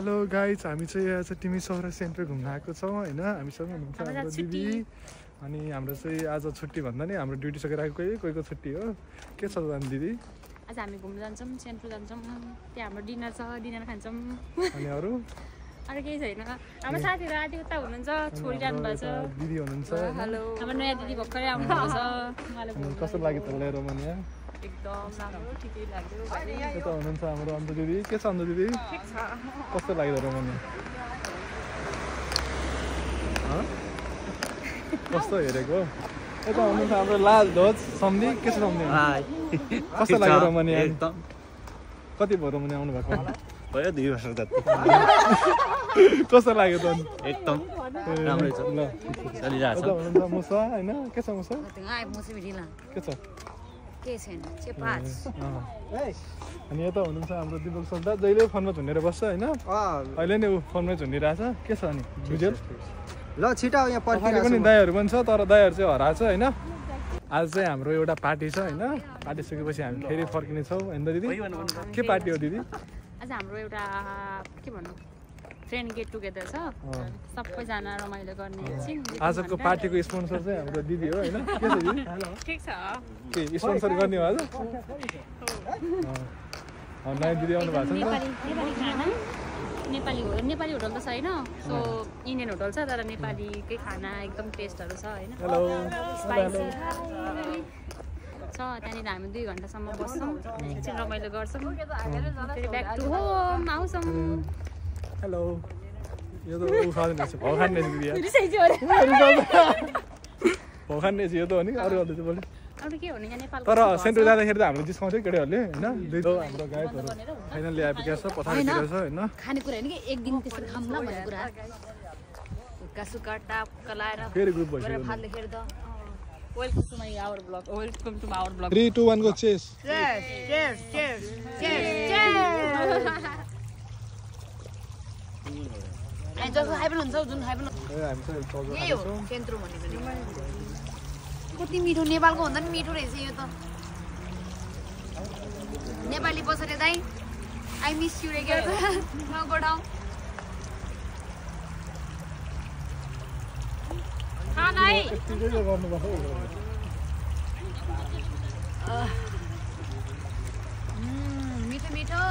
Hello guys, हामी चाहिँ यहाँ चाहिँ तिमी सहर सेन्टर घुम्न आएको छौँ होइन। हामीसँग हुनुहुन्छ हाम्रो दिदी। अनि हाम्रो चाहिँ आज छुट्टी भन्दा नि हाम्रो ड्युटी सकेर आएको कोहीको छुट्टी हो। के छ त दिदी? आज हामी घुम्न जान्छौँ, सेन्टर जान्छौँ, त्यहाँ हाम्रो डिनर छ, डिनर खान्छौँ। अनि अरू केही छैन। हाम्रो साथीहरू आदि उता हुनुहुन्छ, छोडिरहनु भएको छ। दिदी हुनुहुन्छ, हेलो। हाम्रो नयाँ दिदी भर्खरै आउनुभएको छ। कस्तो लाग्यो तपाईँलाई रोमानिया? एकदम राम्रो, ठिकै लाग्यो। यता हुनुहुन्छ हाम्रो अन्त दिदी। के छ अन्त दिदी? ठिक छ। कस्तो लाग्यो रोमानिया? कस्तो हेरेको? यता हुनुहुन्छ हाम्रो लाल ध्वज सम्धि। के छ सम्धि? कस्तो लाग्यो रोमानिया? एकदम। कति भयो रोमानिया आउनु भएको? भयो 2 वर्ष जति। कस्तो लाग्यो त? एकदम राम्रै छ, ल चलिरहेछ। यता हुनुहुन्छ मुसा होइन? के छ मुसा? के छ? अनि यता हुनुहुन्छ हाम्रो दिपक सल्दा, जहिले फोनमा झुन्डेर बस्छ होइन। अहिले नै ऊ फोनमै झुन्डिरहेछ। के छ अनि बुझेल? ल छिटो यहाँ पर्खिरहेको पनि दाइहरू पनि छ, तर दाइहरू चाहिँ हराएको छ होइन। आज चाहिँ हाम्रो एउटा पार्टी छ होइन। पार्टी सकेपछि हामी फेरि फर्किनेछौँ होइन दिदी? के पार्टी हो दिदी? आज हाम्रो एउटा के भन्नु फ्रेन्ड गेट टुगेदर छ, सबैजना रमाइलो गर्ने एकछिन। आजको पार्टीको स्पोन्सर चाहिँ हाम्रो दिदी हो होइन। के छ दिदी? ठिक छ। के स्पोन्सर गर्ने हो आज? नयाँ दिदी आउनु भएको छ नि त। नेपाली होटल त छैन, सो इन्डियन होटल छ, तर नेपालीकै खाना एकदम टेस्टहरू छ होइन। हेलो स्पाइसी छ। त्यहाँनिर हामी 2 घन्टासम्म बस्छौँ, एकछिन रमाइलो गर्छौँ, फेरि ब्याक टु होम आउँछौँ। हेलो। यो त ऊ खाँदैन रहेछ, भाउ खाने रहेछ दिदी। भाउ खाने रहेछ यो त हो नि। अरू चाहिँ बोल्यो अरू के हो नि, यहाँ नेपालको तर सेन्टर जाँदाखेरि त हाम्रो जिस्काउँथ्यो केटीहरूले होइन। हाम्रो गायकहरू फाइनल ल्याइपुगेको छ, पठाइपुगेको छ होइन। खानेकुरा होइन कि एक दिन त्यसरी खाऊँ न भन्ने कुरा। हुक्का सुक्का टाप कलाएर फेरि ग्रुप भइसक्यो। फाल लेखेर त welcome to my our blog, welcome to our blog. 3 2 1 को चेस। जसको खाइ पनि हुन्छ, जुन खाइ पनि हामी चाहिँ चल्दै यही हो सेन्ट्रो भनेको नि। कति मिठो, नेपालको भन्दा पनि मिठो रहेछ यो त। नेपाली बसेर दाइ आई मिस यु रे के नगोडाउ। खाना है मिठो मिठो।